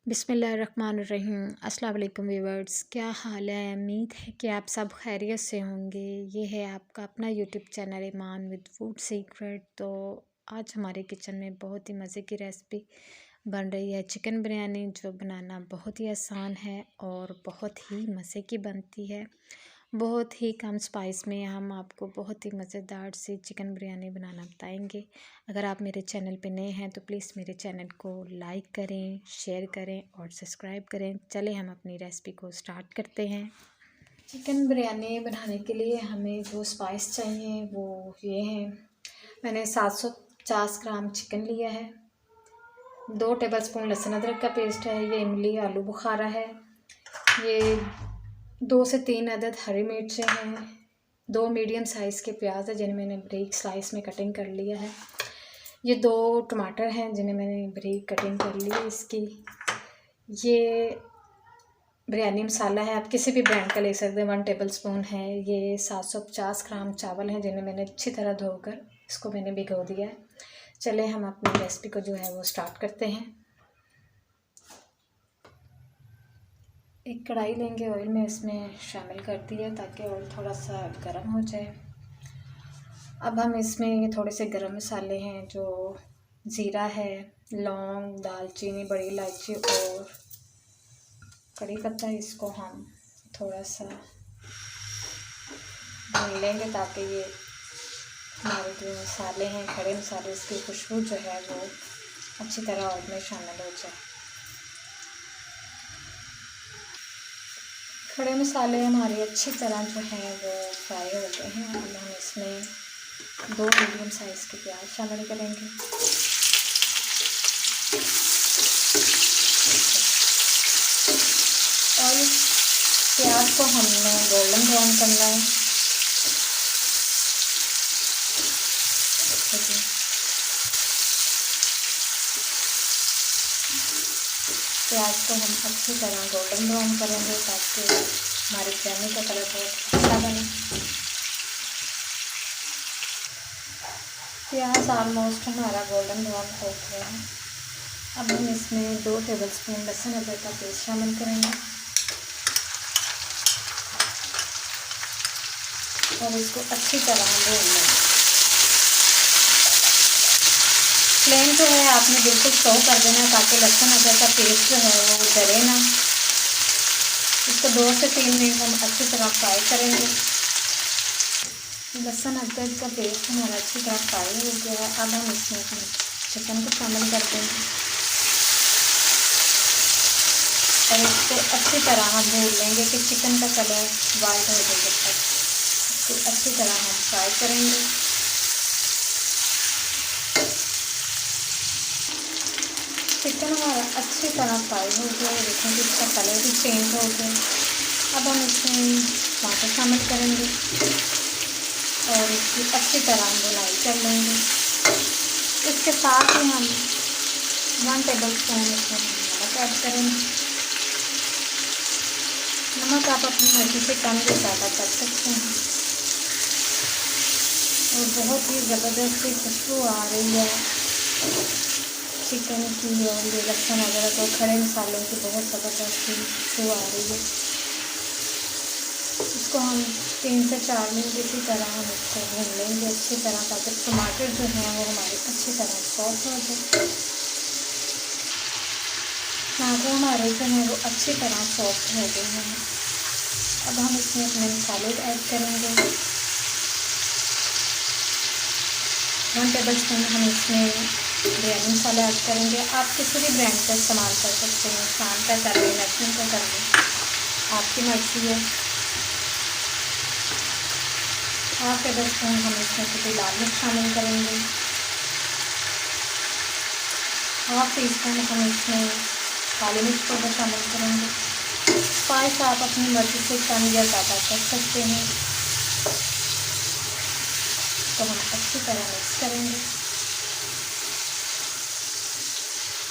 बिस्मिल्लाहिर्रहमानिर्रहीम। अस्सलाम वालेकुम व्यूअर्स, क्या हाल है? उम्मीद है कि आप सब खैरियत से होंगे। ये है आपका अपना YouTube channel Iman with food secret. तो आज हमारे किचन में बहुत ही मज़े की रेसिपी बन रही है, चिकन बिरयानी, जो बनाना बहुत ही आसान है और बहुत ही मज़े की बनती है। बहुत ही कम स्पाइस में हम आपको बहुत ही मज़ेदार सी चिकन बिरयानी बनाना बताएंगे। अगर आप मेरे चैनल पे नए हैं तो प्लीज़ मेरे चैनल को लाइक करें, शेयर करें और सब्सक्राइब करें। चले हम अपनी रेसिपी को स्टार्ट करते हैं। चिकन बिरयानी बनाने के लिए हमें जो स्पाइस चाहिए वो ये हैं। मैंने 750 ग्राम चिकन लिया है, 2 टेबलस्पून लहसुन अदरक का पेस्ट है, ये इमली आलू बुखारा है, ये 2 से 3 अदद हरी मिर्चें हैं, 2 मीडियम साइज़ के प्याज है जिन्हें मैंने बारीक स्लाइस में कटिंग कर लिया है, ये 2 टमाटर हैं जिन्हें मैंने बारीक कटिंग कर ली है इसकी। ये बिरयानी मसाला है, आप किसी भी ब्रांड का ले सकते हैं, 1 टेबलस्पून है। ये 750 ग्राम चावल हैं जिन्हें मैंने अच्छी तरह धोकर इसको मैंने भिगो दिया है। चले हम अपनी रेसिपी को जो है वो स्टार्ट करते हैं। एक कढ़ाई लेंगे, ऑयल में इसमें शामिल कर दिया ताकि ऑयल थोड़ा सा गर्म हो जाए। अब हम इसमें ये थोड़े से गरम मसाले हैं, जो ज़ीरा है, लौंग, दालचीनी, बड़ी इलायची और कड़ी पत्ता, इसको हम थोड़ा सा भून लेंगे ताकि ये हमारे जो मसाले हैं, खड़े मसाले, इसकी खुशबू जो है वो अच्छी तरह ऑयल में शामिल हो जाए। खड़े मसाले हमारे अच्छी तरह जो हैं वो फ्राई हो गए हैं। अब हम इसमें 2 मीडियम साइज़ के प्याज शामिल करेंगे। और प्याज को हमने गोल्डन ब्राउन करना है। प्याज को हम अच्छी तरह गोल्डन ब्राउन करेंगे ताकि हमारे बिरयानी का कलर बहुत अच्छा बने। प्याज ऑलमोस्ट हमारा गोल्डन ब्राउन हो गया है। अब हम इसमें 2 टेबलस्पून लहसुन अदरक का पेस्ट शामिल करेंगे और इसको अच्छी तरह भून लेंगे। फ्लेम जो है आपने बिल्कुल स्लो कर देना है ताकि लहसुन अदरक का पेस्ट जो है वो जले ना। इसको 2 से 3 मिनट हम अच्छी तरह फ्राई करेंगे। लहसुन अदरक का पेस्ट हमारा अच्छी तरह फ्राई हो गया है। अब हम इसमें अपने चिकन को शामिल कर देंगे और इसको अच्छी तरह हम भून लेंगे कि चिकन का कलर वाइट हो जाए तक इसको अच्छी तरह हम फ्राई करेंगे। चिकन हमारा अच्छी तरह फ्राई हो गया है, देखें कि इसका कलर भी चेंज हो गया। अब हम इसमें टमाटर शामिल करेंगे और इसकी अच्छी तरह हम बुनाई कर लेंगे। इसके साथ ही हम 1 टेबलस्पून इसमें नमक ऐड करेंगे। नमक आप अपनी मर्ज़ी से कम या ज़्यादा कर सकते हैं। और बहुत ही ज़बरदस्त सी खुशबू आ रही है चिकन की और ये लहसुन अदरक और खड़े मसालों की बहुत ज़बरदस्त सी खुशबू आ रही है। इसको हम 3 से 4 मिनट इसी तरह हम इसको भून लेंगे अच्छी तरह ताकि टमाटर जो हैं वो हमारे अच्छी तरह सॉफ्ट हो जाए। टमाटर हमारे जो हैं वो अच्छी तरह सॉफ्ट हो गए हैं। अब हम इसमें अपने मसाले ऐड करेंगे। 1 टेबलस्पून हम इसमें बिरयानी मसाला ऐड करेंगे। आप किसी भी ब्रांड का इस्तेमाल कर सकते हैं, शान का कर लें, नेस्ले का कर लें, आपकी मर्ज़ी है। 1/2 टेबलस्पून हम इसमें कुटी लाल मिर्च शामिल करेंगे। 1/2 टीस्पून हम इसमें काली मिर्च पाउडर शामिल करेंगे। स्पाइस आप अपनी मर्ज़ी से कम या ज़्यादा कर सकते हैं। तो हम अच्छी तरह मिक्स करेंगे।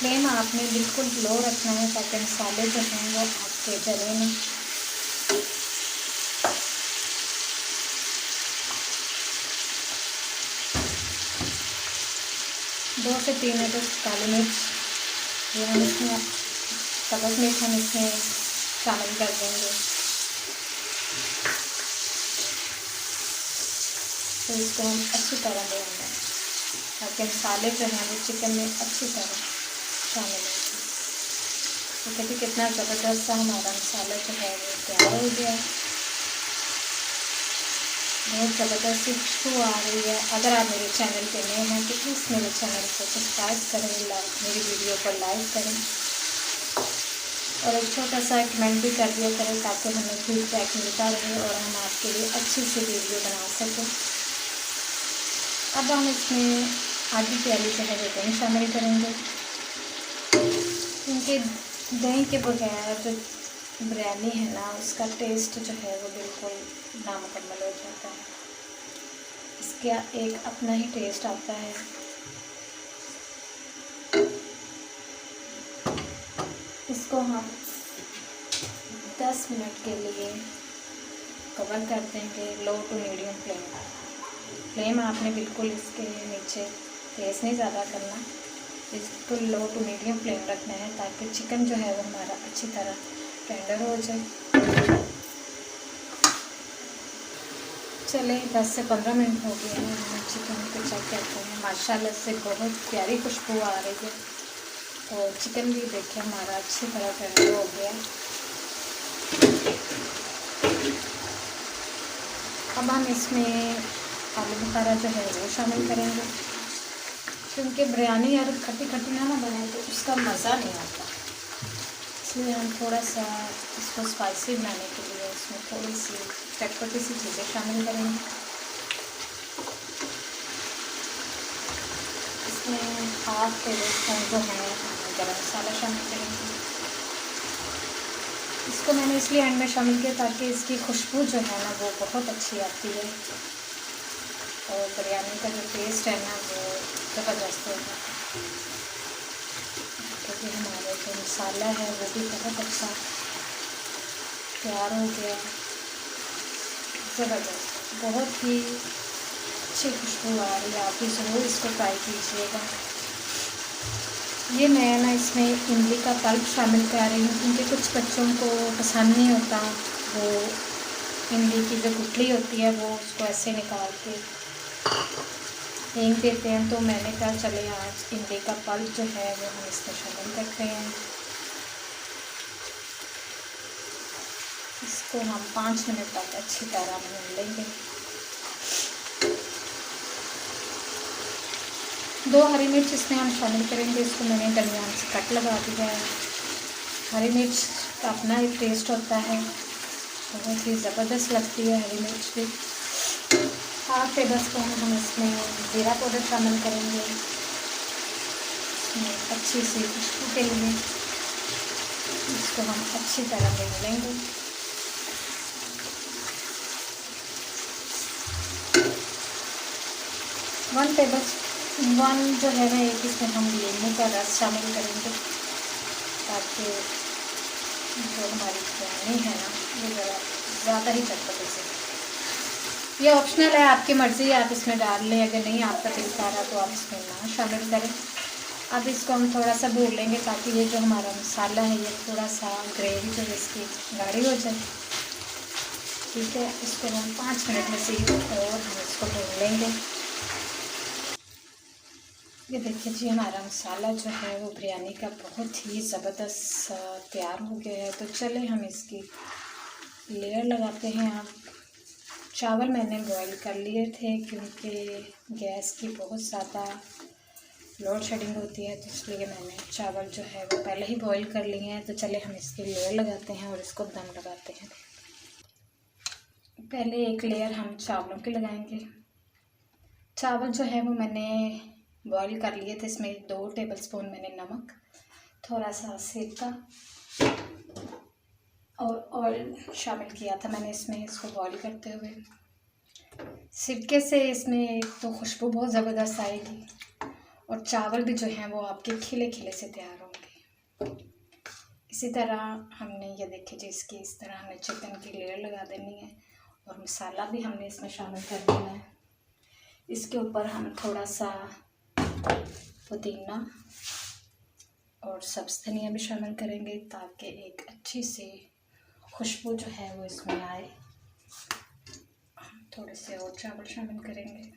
फ्लेम आपने बिल्कुल लो रखना है ताकि मसाले जो हैं वो आपके जले नहीं। 2 से 3 अदद काली मिर्च ये हम इसमें सब्ज़ मिर्च हम इसमें शामिल कर देंगे। तो इसको हम अच्छी तरह देंगे ताकि मसाले जो हैं वो चिकन में अच्छी तरह शामिल हो। तो देखिए कितना ज़बरदस्त सा हमारा मसाला जो है वो तैयार हो गया। बहुत ज़बरदस्त सी खुशबू आ रही है। अगर आप मेरे चैनल पे नए हैं तो प्लीज़ मेरे चैनल को सब्सक्राइब करें, मेरी वीडियो को लाइक करें और एक छोटा सा कमेंट भी कर दिया करें ताकि हमें फीडबैक मिलता रहे और हम आपके लिए अच्छी सी वीडियो बना सकें। अब हम इसमें आधी प्याली जो है वो दही शामिल करेंगे, क्योंकि दही के बगैर जो बिरयानी है ना उसका टेस्ट जो है वो बिल्कुल नामुकम्मल हो जाता है। इसका एक अपना ही टेस्ट आता है। इसको हम 10 मिनट के लिए कवर कर देंगे लो टू मीडियम फ्लेम पर। फ्लेम आपने बिल्कुल इसके नीचे तेज़ नहीं ज़्यादा करना, इसको लो टू मीडियम फ्लेम रखना है ताकि चिकन जो है वो हमारा अच्छी तरह टेंडर हो जाए। चले 10 से 15 मिनट हो गए हैं, हम चिकन को चेक करते हैं। माशाल्लाह से बहुत प्यारी खुशबू आ रही है। तो चिकन भी देखिए हमारा अच्छी तरह टेंडर हो गया। अब हम इसमें आलू बुखारा जो है वो शामिल करेंगे, क्योंकि बिरयानी अगर खट्टी खट्टी ना बनाए तो उसका मज़ा नहीं आता। इसलिए हम थोड़ा सा इसको स्पाइसी बनाने के लिए इसमें थोड़ी सी चटपटी सी चीज़ें शामिल करेंगे। इसमें हाफ टेबल स्पून जो है गरम मसाला शामिल करेंगे। इसको मैंने इसलिए एंड में शामिल किया ताकि इसकी खुशबू जो है ना वो बहुत अच्छी आती है और बिरयानी का जो टेस्ट है ना वो ज़बरदस्त होगा। क्योंकि हमारा जो मसाला है वो भी बहुत अच्छा तैयार हो गया। ज़बरदस्त, बहुत ही अच्छी खुशबू आ रही है। आप भी ज़रूर इसको ट्राई कीजिएगा। ये मैं ना इसमें इमली का पल्प शामिल कर रही हूँ, क्योंकि कुछ बच्चों को पसंद नहीं होता, वो इमली की जो गुठली होती है वो उसको ऐसे निकाल के फेंक देते हैं। तो मैंने कहा चले आज इमली का पल्प जो है वो हम इसमें शामिल करते हैं। इसको हम 5 मिनट तक अच्छी तरह भून लेंगे। 2 हरी मिर्च इसमें हम शामिल करेंगे। इसको मैंने दरमियान से कट लगा दिया है। हरी मिर्च का अपना एक टेस्ट होता है, बहुत ही ज़बरदस्त लगती है हरी मिर्च भी। हाफ टेबल स्पून हम इसमें ज़ीरा पाउडर शामिल करेंगे, इसमें अच्छी सी खुशबू के लिए। इसको हम अच्छी तरह भून लेंगे। वन जो है ना एक इसमें हम नींबू का रस शामिल करेंगे ताकि जो हमारी बिरयानी है ना वो ज़रा ज़्यादा ही चटपटी से। ये ऑप्शनल है, आपकी मर्ज़ी है, आप इसमें डाल लें। अगर नहीं आपका दिल कर रहा तो आप इसमें ना शामिल करें। अब इसको हम थोड़ा सा भून लेंगे ताकि ये जो हमारा मसाला है ये थोड़ा सा ग्रेवी जो है इसकी गाढ़ी हो जाए। ठीक है, इसको हम 5 मिनट मज़ीद और हम इसको भून लेंगे। ये देखिए जी हमारा मसाला जो है वो बिरयानी का बहुत ही ज़बरदस्त तैयार हो गया है। तो चले हम इसकी लेयर लगाते हैं। अब चावल मैंने बॉईल कर लिए थे, क्योंकि गैस की बहुत ज़्यादा लोड शेडिंग होती है, तो इसलिए मैंने चावल जो है वो पहले ही बॉईल कर लिए हैं। तो चले हम इसकी लेयर लगाते हैं और इसको दम लगाते हैं। पहले एक लेयर हम चावलों की लगाएंगे। चावल जो है वो मैंने बॉईल कर लिए थे। इसमें 2 टेबलस्पून मैंने नमक, थोड़ा सा सिरका और ऑयल शामिल किया था मैंने इसमें, इसको बॉईल करते हुए। सिरके से इसमें एक तो खुशबू बहुत ज़बरदस्त आएगी और चावल भी जो हैं वो आपके खिले खिले से तैयार होंगे। इसी तरह हमने ये देखिए जी इसकी इस तरह हमने चिकन की लेयर लगा देनी है और मसाला भी हमने इसमें शामिल कर देना है। इसके ऊपर हम थोड़ा सा पुदीना और सब्ज़ धनिया भी शामिल करेंगे ताकि एक अच्छी सी खुशबू जो है वो इसमें आए। थोड़े से और चावल शामिल करेंगे।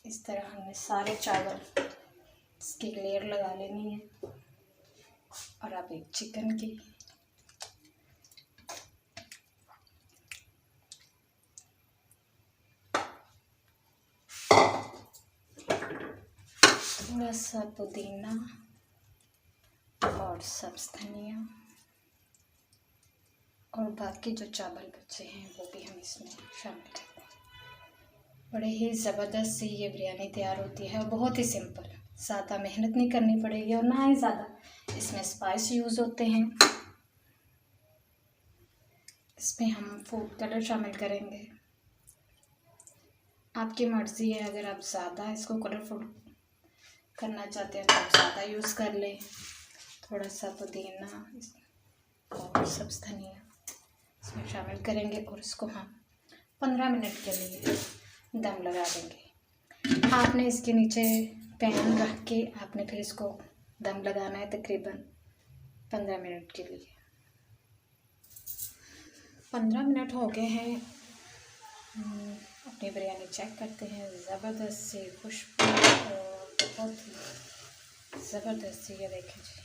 इस तरह हमने सारे चावल इसकी लेयर लगा लेनी है। और अब एक चिकन की थोड़ा सा पुदीना और सब्ज़ धनिया और बाकी जो चावल बचे हैं वो भी हम इसमें शामिल करते हैं। बड़े ही ज़बरदस्त सी ये बिरयानी तैयार होती है और बहुत ही सिंपल, ज़्यादा मेहनत नहीं करनी पड़ेगी और ना ही ज़्यादा इसमें स्पाइस यूज़ होते हैं। इसमें हम फूड कलर शामिल करेंगे। आपकी मर्ज़ी है, अगर आप ज़्यादा इसको कलरफुल करना चाहते हैं तो आप ज़्यादा यूज़ कर लें। थोड़ा सा पुदीना और सब्ज़ धनिया इसमें शामिल करेंगे और इसको हम 15 मिनट के लिए दम लगा देंगे। आपने इसके नीचे पैन रख के आपने फिर इसको दम लगाना है तकरीबन 15 मिनट के लिए। 15 मिनट हो गए हैं। अपनी बिरयानी चेक करते हैं। ज़बरदस्त सी खुशबू और बहुत ही ज़बरदस्त सी, ये देखें जी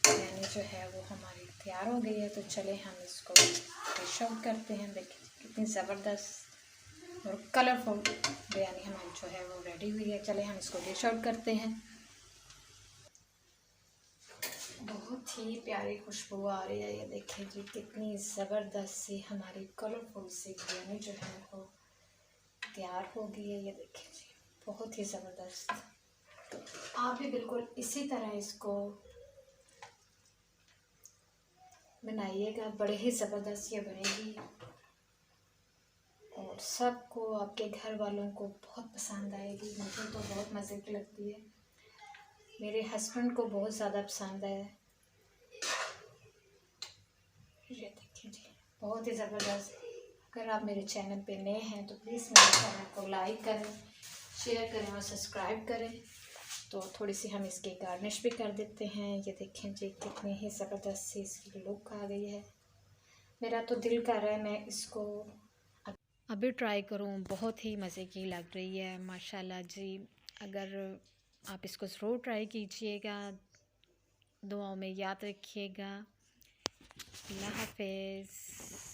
बिरयानी जो है वो हमारी तैयार हो गई है। तो चले हम इसको डिश आउट करते हैं। देखें कितनी ज़बरदस्त और कलरफुल बिरयानी हमारी जो है वो रेडी हुई है। चले हम इसको डिश आउट करते हैं। बहुत ही प्यारी खुशबू आ रही है। ये देखें जी कितनी ज़बरदस्त सी हमारी कलरफुल सी बिरयानी जो है वो तैयार हो गई है। ये देखें जी बहुत ही ज़बरदस्त। तो आप भी बिल्कुल इसी तरह इसको बनाइएगा, बड़े ही ज़बरदस्त ये बनेगी और सबको, आपके घर वालों को बहुत पसंद आएगी। मुझे तो बहुत मज़े की लगती है, मेरे हस्बैंड को बहुत ज़्यादा पसंद है। ये देखिए जी बहुत ही ज़बरदस्त। अगर आप मेरे चैनल पे नए हैं तो प्लीज़ मेरे चैनल को लाइक करें, शेयर करें और सब्सक्राइब करें। तो थोड़ी सी हम इसकी गार्निश भी कर देते हैं। ये देखें जी कितनी ही ज़बरदस्त सी इसकी लुक आ गई है। मेरा तो दिल कर रहा है मैं इसको अभी ट्राई करूं। बहुत ही मज़े की लग रही है माशाल्लाह जी। अगर आप इसको ज़रूर ट्राई कीजिएगा। दुआओं में याद रखिएगा। अल्लाह हाफ़िज़।